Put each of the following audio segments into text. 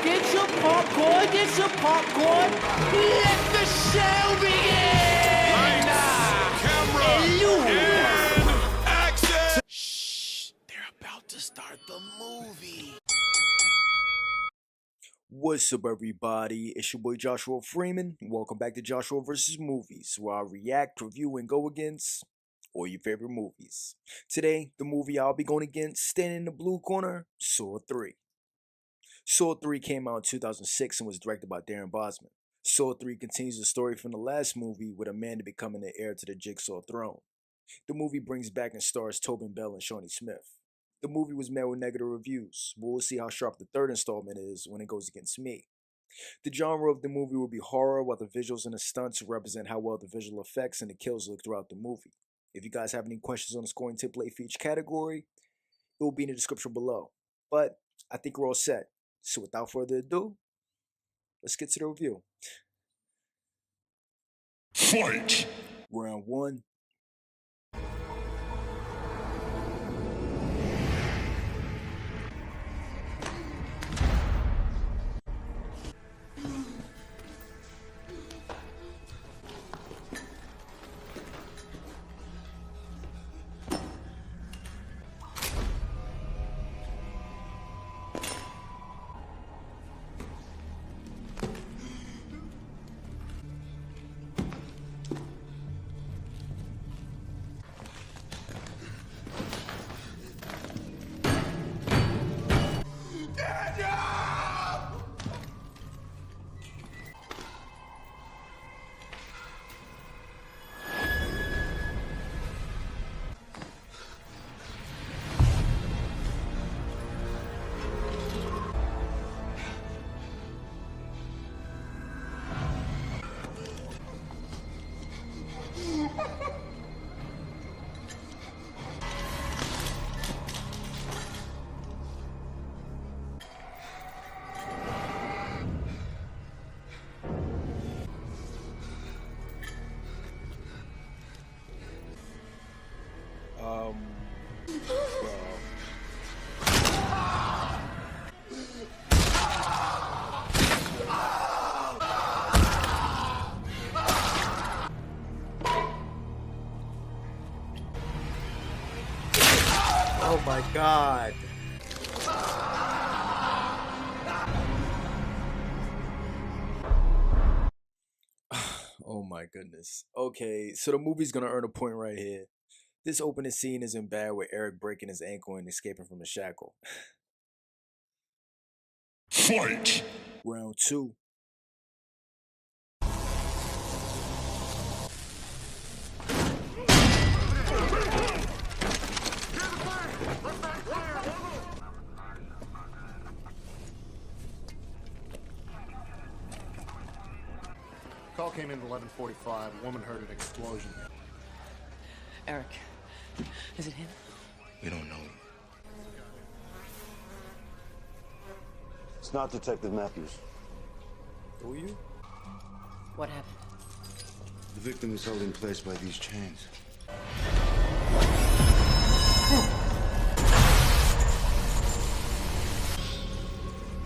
Get your popcorn, get your popcorn. Let the show begin. Lights, camera, and action. Shh, they're about to start the movie. What's up, everybody? It's your boy Joshua Freeman. Welcome back to Joshua vs. Movies, where I react, review, and go against all your favorite movies. Today, the movie I'll be going against, standing in the blue corner, Saw 3. Saw 3 came out in 2006 and was directed by Darren Bosman. Saw 3 continues the story from the last movie, with Amanda becoming the heir to the Jigsaw throne. The movie brings back and stars Tobin Bell and Shawnee Smith. The movie was met with negative reviews, but we'll see how sharp the third installment is when it goes against me. The genre of the movie will be horror, while the visuals and the stunts represent how well the visual effects and the kills look throughout the movie. If you guys have any questions on the scoring template for each category, it will be in the description below. But I think we're all set. So without further ado, let's get to the review. Fight! Round 1. Oh my god. Oh my goodness. Okay, so the movie's gonna earn a point right here. This opening scene isn't bad, with Eric breaking his ankle and escaping from the shackle. Fight! Round 2. Call came in at 11:45. A woman heard an explosion. Eric, is it him? We don't know. It's not Detective Matthews. Who are you? What happened? The victim is held in place by these chains.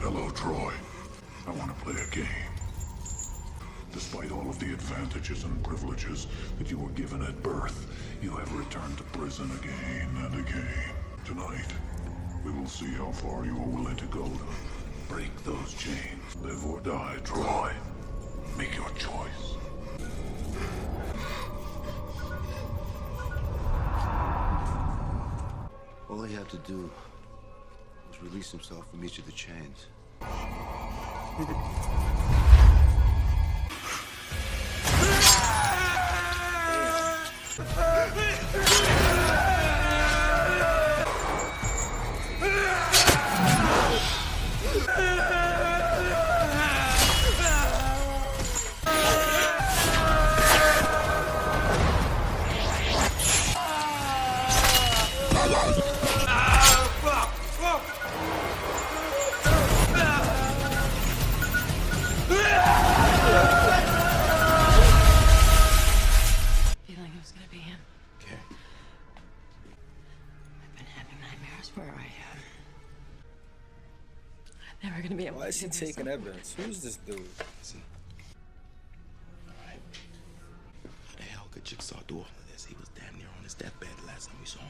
Hello, Troy. I want to play a game. Despite all of the advantages and privileges that you were given at birth, you have returned to prison again and again. Tonight, we will see how far you are willing to go to break those chains. Live or die, Troy. Make your choice. All he had to do was release himself from each of the chains. Never gonna be able Why to is he do this. taking evidence? Who's this dude? Listen. Alright. How the hell could Jigsaw do all of this? He was damn near on his deathbed the last time we saw him.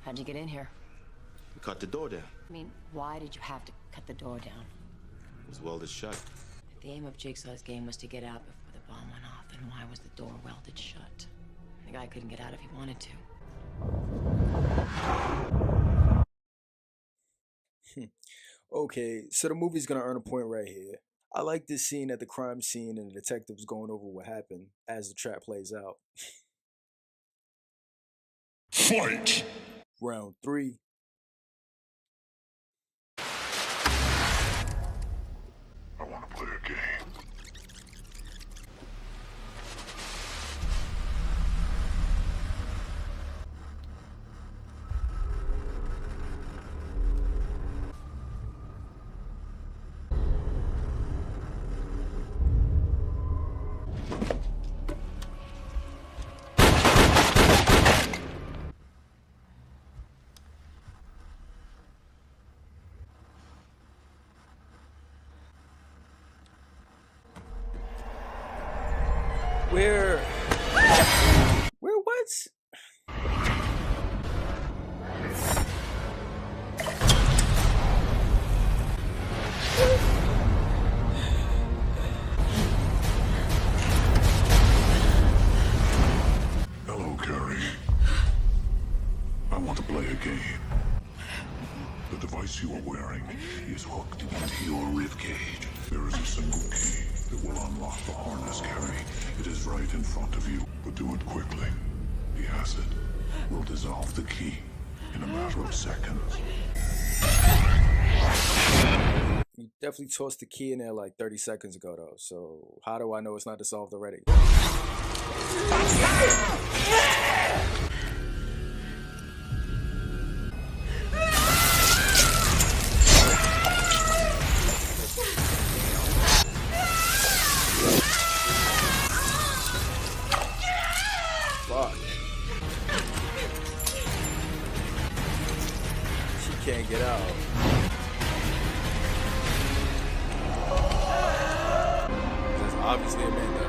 How'd you get in here? We cut the door down. I mean, why did you have to cut the door down? It was welded shut. If the aim of Jigsaw's game was to get out before the bomb went off, then why was the door welded shut? The guy couldn't get out if he wanted to. Okay, so the movie's gonna earn a point right here. I like this scene at the crime scene and the detectives going over what happened as the trap plays out. Fight! Round 3. I want to play a game. Where what? Hello, Kerry. I want to play a game. The device you are wearing is hooked into your ribcage. There is a single key that will unlock the harness, Kerry. It is right in front of you, but do it quickly. The acid will dissolve the key in a matter of seconds. You definitely tossed the key in there like 30 seconds ago, though. So how do I know it's not dissolved already? Fuck. She can't get out. That's obviously Amanda.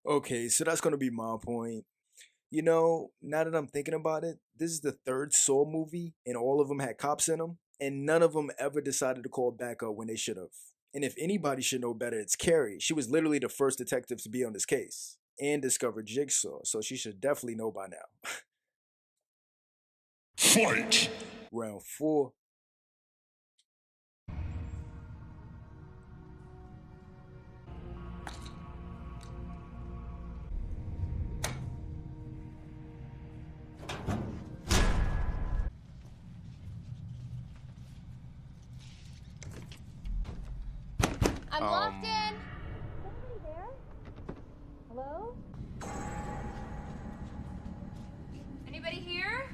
Okay, so that's gonna be my point. You know, now that I'm thinking about it, this is the third Saw movie, and all of them had cops in them, and none of them ever decided to call backup when they should have. And if anybody should know better, it's Kerry. She was literally the first detective to be on this case and discover Jigsaw, so she should definitely know by now. Fight! Round 4. I'm locked in. Somebody there? Hello? Anybody here?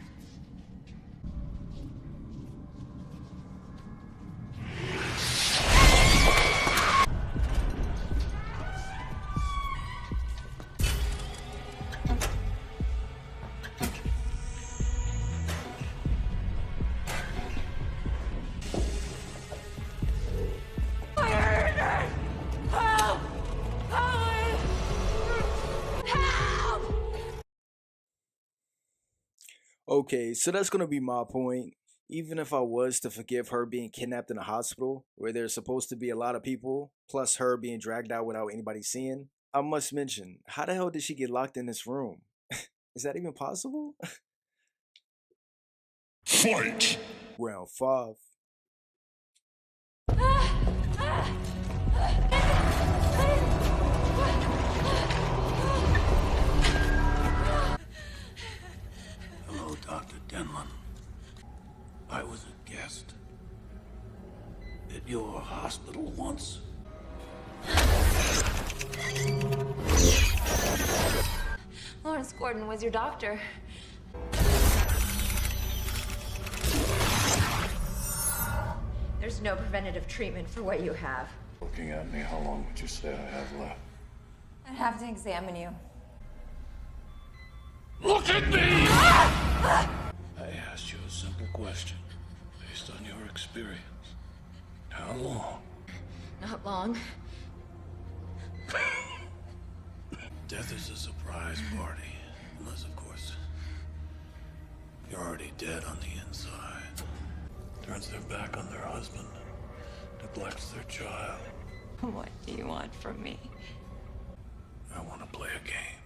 Okay, so that's gonna be my point. Even if I was to forgive her being kidnapped in a hospital where there's supposed to be a lot of people, plus her being dragged out without anybody seeing, I must mention, how the hell did she get locked in this room? Is that even possible? Fight! Round 5. Hello, Dr. Denlon. I was a guest at your hospital once. Lawrence Gordon was your doctor. There's no preventative treatment for what you have. Looking at me, how long would you say I have left? I have to examine you. Look at me! I asked you a simple question based on your experience. How long? Not long. Death is a surprise party. Unless, of course, you're already dead on the inside. Turns their back on their husband. Neglects their child. What do you want from me? I want to play a game.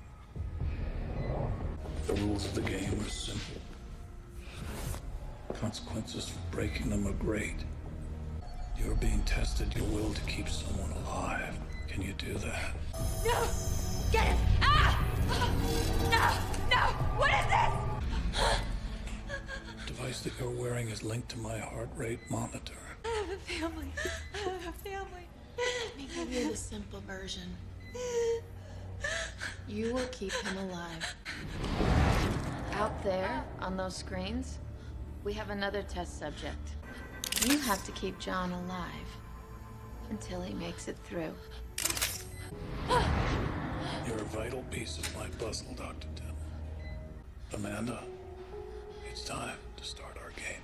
The rules of the game are simple. Consequences for breaking them are great. You're being tested your will to keep someone alive. Can you do that? No! Get it! Ah! No! No! What is this? The device that you're wearing is linked to my heart rate monitor. I have a family. I have a family. Let me give you the simple version. You will keep him alive. Out there, on those screens, we have another test subject. You have to keep John alive until he makes it through. You're a vital piece of my puzzle, Dr. Tim. Amanda, it's time to start our game.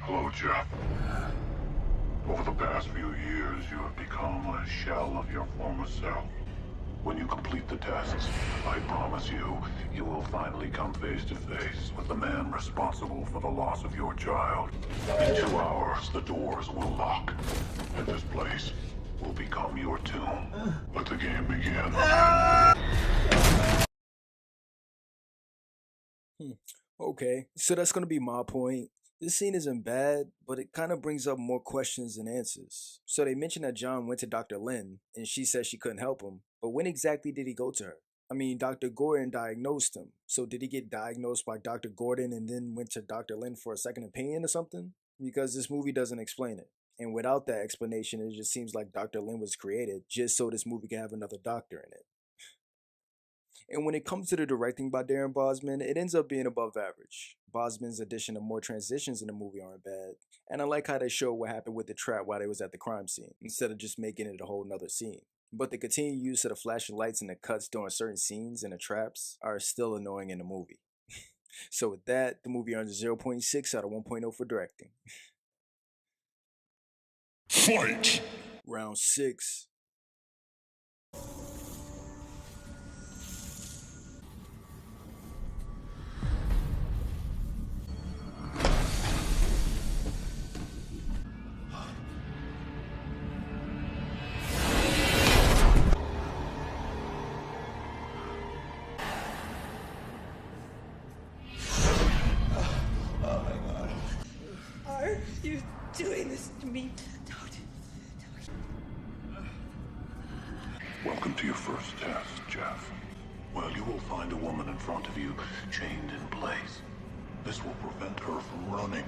Hello, Jeff. Over the past few years, you have become a shell of your former self. When you complete the tests, I promise you, you will finally come face to face with the man responsible for the loss of your child. In 2 hours, the doors will lock, and this place will become your tomb. Let the game begin. Okay, so that's gonna be my point. This scene isn't bad, but it kind of brings up more questions than answers. So they mentioned that John went to Dr. Lynn, and she said she couldn't help him. But when exactly did he go to her? I mean, Dr. Gordon diagnosed him. So did he get diagnosed by Dr. Gordon and then went to Dr. Lynn for a second opinion or something? Because this movie doesn't explain it. And without that explanation, it just seems like Dr. Lynn was created just so this movie can have another doctor in it. And when it comes to the directing by Darren Bosman, it ends up being above average. Bosman's addition of more transitions in the movie aren't bad, and I like how they show what happened with the trap while they was at the crime scene, instead of just making it a whole nother scene. But the continued use of the flashing lights and the cuts during certain scenes and the traps are still annoying in the movie. So with that, the movie earns a 0.6 out of 1.0 for directing. Fight! Round 6. Are you doing this to me? Don't. Welcome to your first test, Jeff. Well, you will find a woman in front of you, chained in place. This will prevent her from running.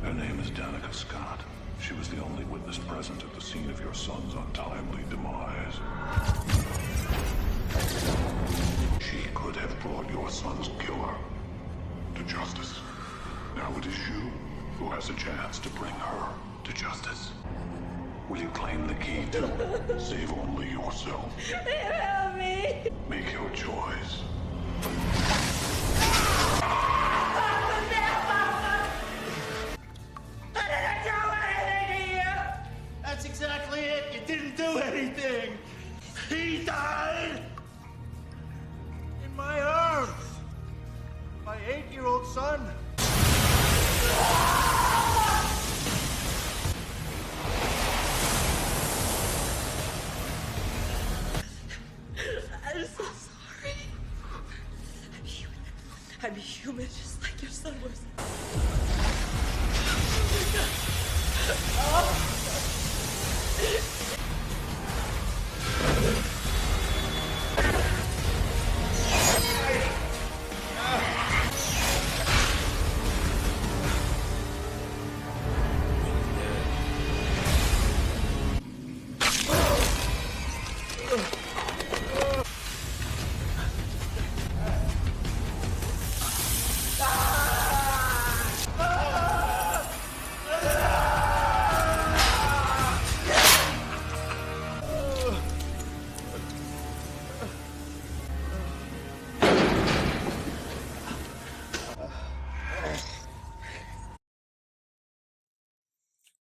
Her name is Danica Scott. She was the only witness present at the scene of your son's untimely demise. She could have brought your son's killer to justice. Now it is you who has a chance to bring her to justice. Will you claim the key to save only yourself? Help me! Make your choice. I didn't do anything to you! That's exactly it. You didn't do anything. He died in my arms. My 8-year-old son. I'm so sorry. I'm human. I'm human just like your son was.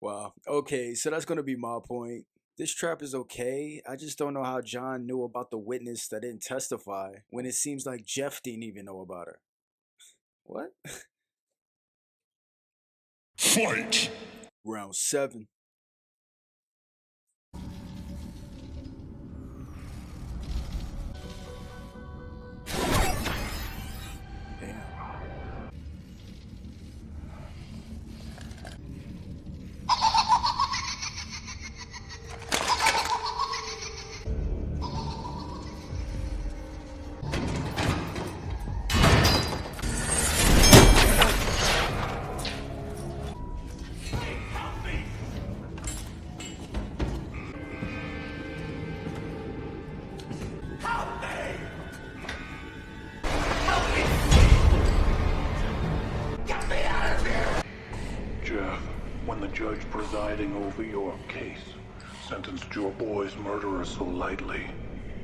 Wow. Okay, so that's gonna be my point. This trap is okay. I just don't know how John knew about the witness that didn't testify when it seems like Jeff didn't even know about her. What? Fight! Round 7. Damn. Jeff, when the judge presiding over your case sentenced your boy's murderer so lightly,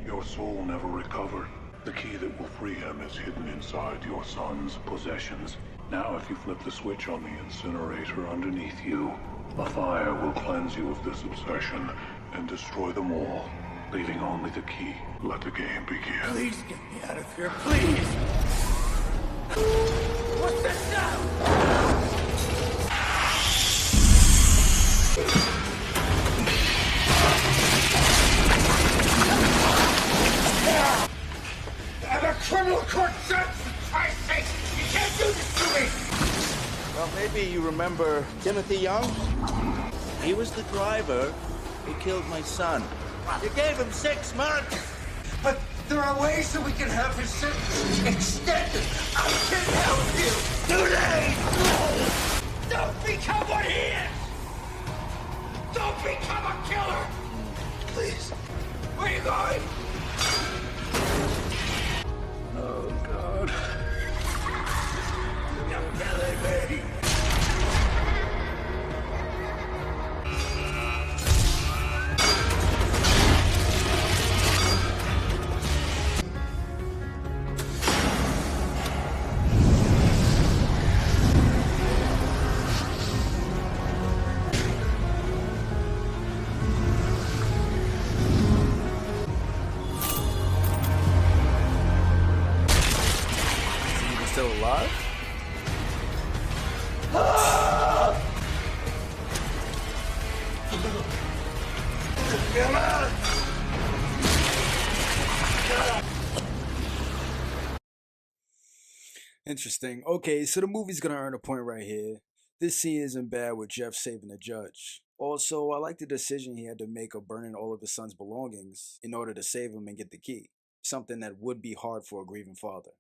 your soul never recovered. The key that will free him is hidden inside your son's possessions. Now, if you flip the switch on the incinerator underneath you, a fire will cleanse you of this obsession and destroy them all, leaving only the key. Let the game begin. Please get me out of here, please! What's this now? I'm a criminal court judge, for Christ's sake! You can't do this to me! Well, maybe you remember Timothy Young? He was the driver who killed my son. You gave him 6 months! But there are ways that we can have his sentence extended. I can help you! 2 days! Don't become what he is! Don't become a killer! Please, where are you going? Oh, God. You're killing me! Still alive? Interesting. Okay, so the movie's gonna earn a point right here. This scene isn't bad with Jeff saving the judge. Also, I like the decision he had to make of burning all of his son's belongings in order to save him and get the key. Something that would be hard for a grieving father.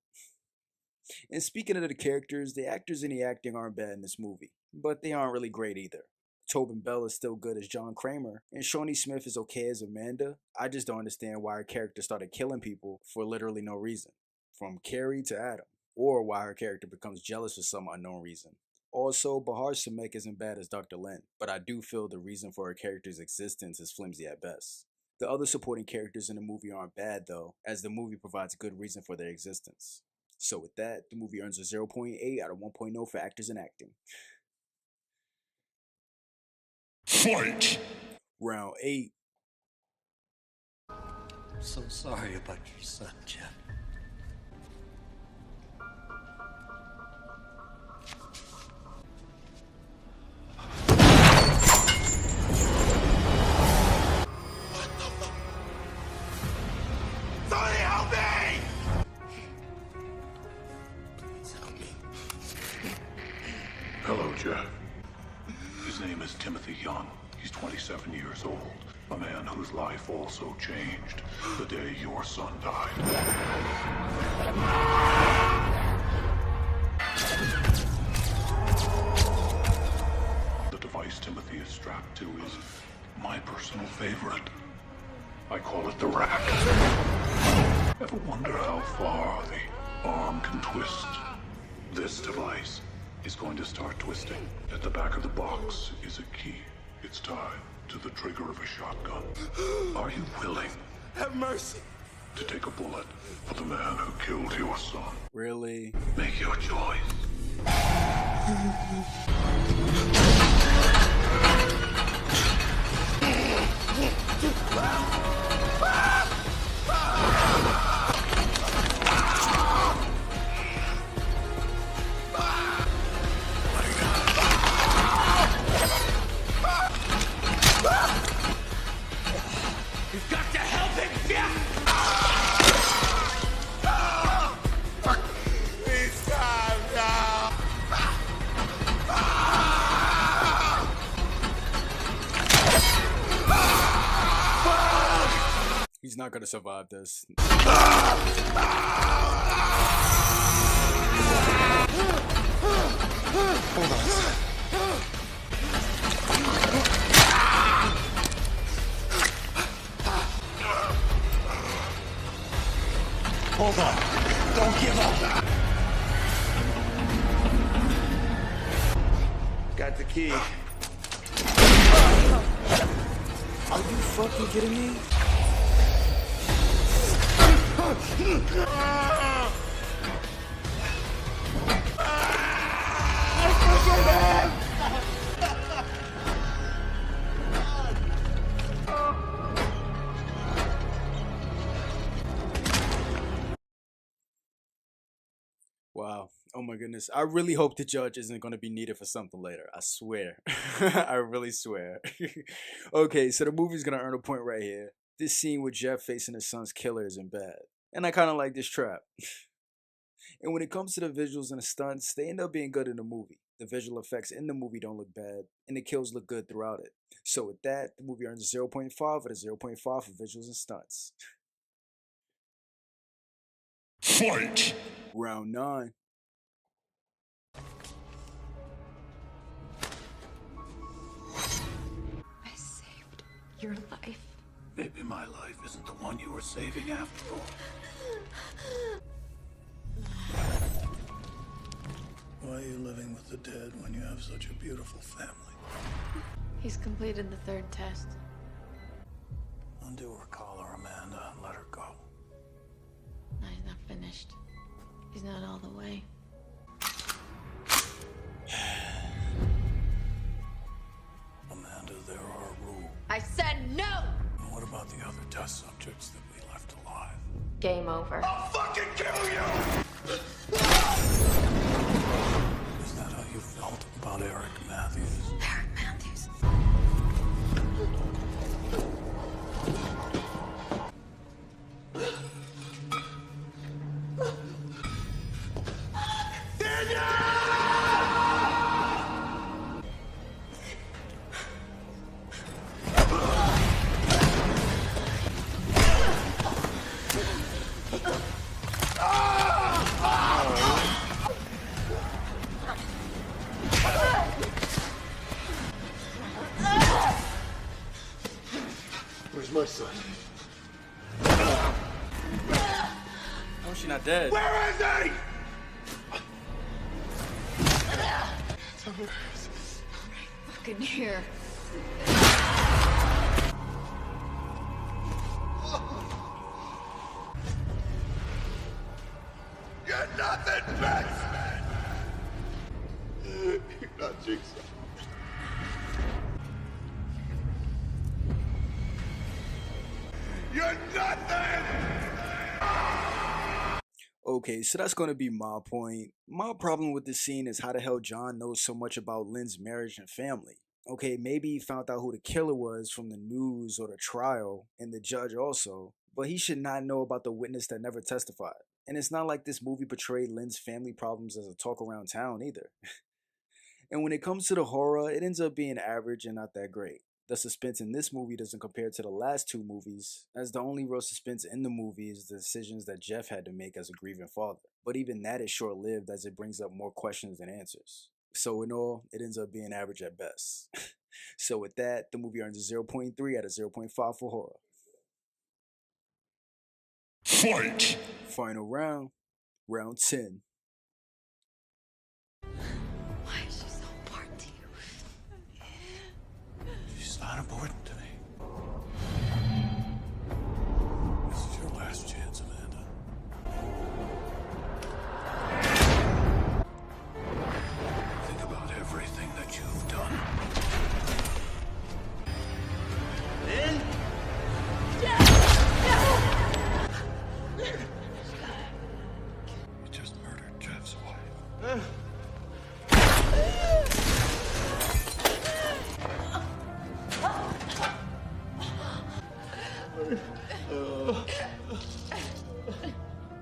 And speaking of the characters, the actors and the acting aren't bad in this movie, but they aren't really great either. Tobin Bell is still good as John Kramer, and Shawnee Smith is okay as Amanda. I just don't understand why her character started killing people for literally no reason, from Kerry to Adam, or why her character becomes jealous for some unknown reason. Also, Bahar Samek isn't bad as Dr. Lynn, but I do feel the reason for her character's existence is flimsy at best. The other supporting characters in the movie aren't bad though, as the movie provides a good reason for their existence. So with that, the movie earns a 0.8 out of 1.0 for actors and acting. Fight! Round 8. I'm so sorry about your son, Jeff. Somebody help me! Please help me. Hello, Jeff. His name is Timothy Young. He's 27 years old. A man whose life also changed the day your son died. The device Timothy is strapped to is my personal favorite. I call it the rack. Ever wonder how far the arm can twist? This device is going to start twisting. At the back of the box is a key. It's tied to the trigger of a shotgun. Are you willing? Have mercy. To take a bullet for the man who killed your son? Really? Make your choice. You've got to help him, Jeff! Please stop now. He's not gonna survive this. Hold on. Hold on. Don't give up. Got the key. Are you fucking kidding me? Wow. Oh my goodness. I really hope the judge isn't going to be needed for something later. I swear. I really swear. Okay, so the movie's going to earn a point right here. This scene with Jeff facing his son's killer isn't bad. And I kind of like this trap. And when it comes to the visuals and the stunts, they end up being good in the movie. The visual effects in the movie don't look bad, and the kills look good throughout it. So with that, the movie earns a 0.5 out of 0.5 for visuals and stunts. Fight! Round 9. I saved your life. Maybe my life isn't the one you were saving after all. Why are you living with the dead when you have such a beautiful family? He's completed the third test. Undo her collar, Amanda, and let her go. No, he's not finished. He's not all the way. Amanda, there are rules. I said no! And what about the other test subjects that we left alive? Game over. I'll fucking kill you! Is that how you felt about Eric Matthews? Eric Matthews. Where's my son? How is she not dead? Where is he? Fucking here. You're nothing, Vince! You're not Jigsaw. You're nothing! Okay, so that's going to be my point. My problem with this scene is how the hell John knows so much about Lynn's marriage and family. Okay, maybe he found out who the killer was from the news or the trial, and the judge also, but he should not know about the witness that never testified. And it's not like this movie portrayed Lynn's family problems as a talk around town either. And when it comes to the horror, it ends up being average and not that great. The suspense in this movie doesn't compare to the last two movies, as the only real suspense in the movie is the decisions that Jeff had to make as a grieving father. But even that is short-lived, as it brings up more questions than answers. So in all, it ends up being average at best. So with that, the movie earns a 0.3 out of 0.5 for horror. Fight! Final round, round 10. Why is she so important to you? She's not important to me. This is your last chance, Amanda. Think about everything that you've done. Lynn? You just murdered Jeff's wife.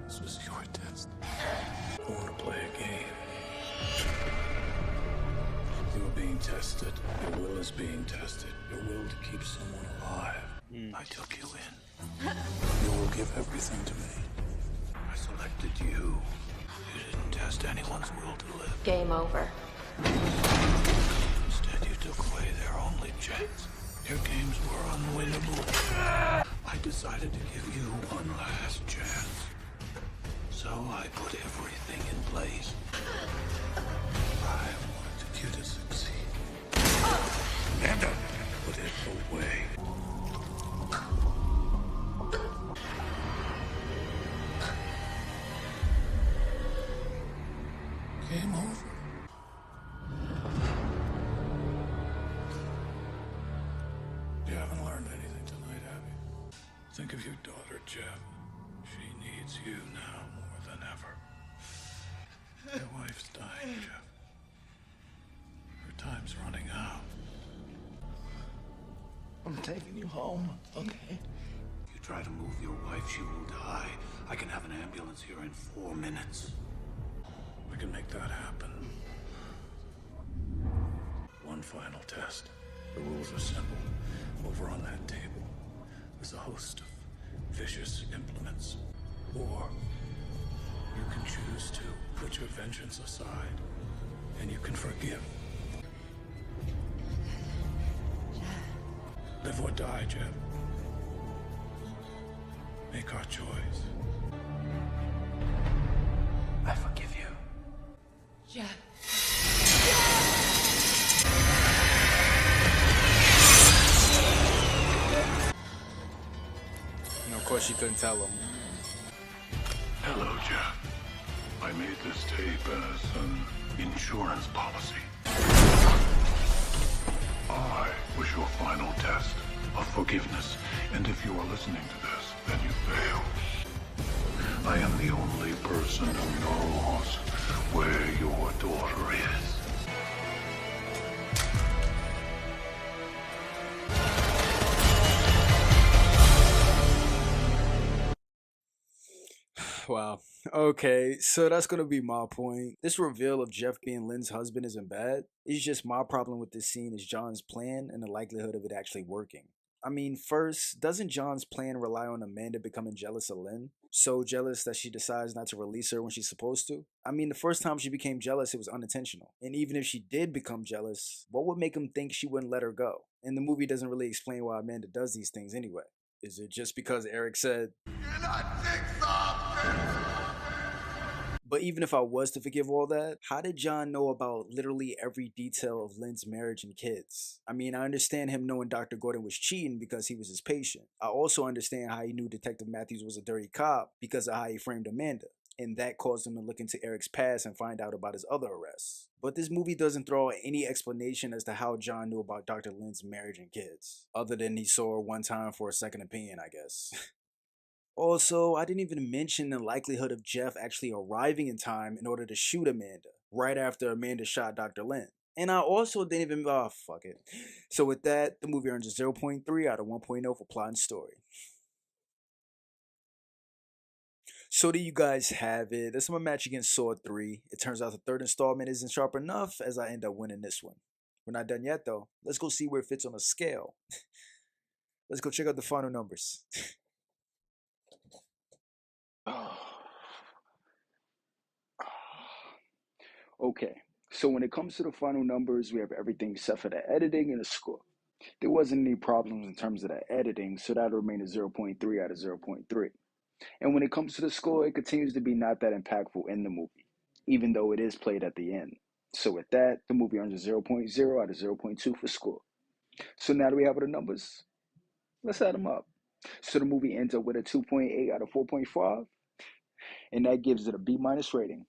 This was your test. I want to play a game. You are being tested. Your will is being tested. Your will to keep someone alive. I took you in. You will give everything to me. I selected you. You didn't test anyone's will to live. Game over. Instead, you took away their only chance. Your games were unwinnable. I decided to give you one last chance. So I put everything in place. I wanted you to succeed. And I put it away. Game over. You haven't learned anything tonight, have you? Think of your daughter, Jeff. She needs you now more than ever. Your wife's dying, Jeff. Her time's running out. I'm taking you home, okay? If you try to move your wife, she will die. I can have an ambulance here in 4 minutes. We can make that happen. One final test. The rules are simple. Over on that table, there's a host of vicious implements. Or you can choose to put your vengeance aside, and you can forgive. Live or die, Jeb. Make our choice. I forgive you. Jeff. And of course, she couldn't tell him. Hello, Jeff. I made this tape as an insurance policy. I was your final test of forgiveness, and if you are listening to this, then you failed. I am the only person who knows where your daughter is. Wow. Okay, so that's gonna be my point. This reveal of Jeff being Lynn's husband isn't bad. It's just my problem with this scene is John's plan and the likelihood of it actually working. I mean, first, doesn't John's plan rely on Amanda becoming jealous of Lynn? So jealous that she decides not to release her when she's supposed to? I mean, the first time she became jealous, it was unintentional. And even if she did become jealous, what would make him think she wouldn't let her go? And the movie doesn't really explain why Amanda does these things anyway. Is it just because Eric said, You're not Jigsaw, bitch! but even if I was to forgive all that, how did John know about literally every detail of Lynn's marriage and kids? I mean, I understand him knowing Dr. Gordon was cheating because he was his patient. I also understand how he knew Detective Matthews was a dirty cop because of how he framed Amanda. And that caused him to look into Eric's past and find out about his other arrests. But this movie doesn't throw out any explanation as to how John knew about Dr. Lynn's marriage and kids, other than he saw her one time for a second opinion, I guess. Also, I didn't even mention the likelihood of Jeff actually arriving in time in order to shoot Amanda, right after Amanda shot Dr. Lynn. And I also didn't even, oh, fuck it. So with that, the movie earns a 0.3 out of 1.0 for plot and story. So there you guys have it. That's my match against Saw 3. It turns out the third installment isn't sharp enough as I end up winning this one. We're not done yet though. Let's go see where it fits on a scale. Let's go check out the final numbers. Okay, so when it comes to the final numbers, we have everything except for the editing and the score. There wasn't any problems in terms of the editing, so that'll remain a 0.3 out of 0.3. And when it comes to the score, it continues to be not that impactful in the movie, even though it is played at the end. So with that, the movie earns a 0.0 out of 0.2 for score. So now that we have the numbers, let's add them up. So the movie ends up with a 2.8 out of 4.5, and that gives it a B- rating.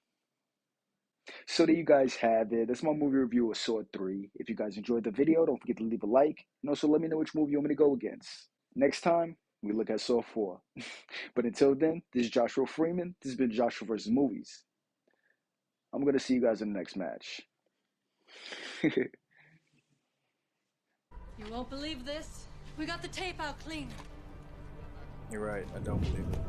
So there you guys have it. That's my movie review of Saw 3. If you guys enjoyed the video, don't forget to leave a like, and also let me know which movie you want me to go against. Next time, we look at Saw 4. But until then, this is Joshua Freeman. This has been Joshua vs. Movies. I'm going to see you guys in the next match. You won't believe this. We got the tape out clean. You're right, I don't believe it.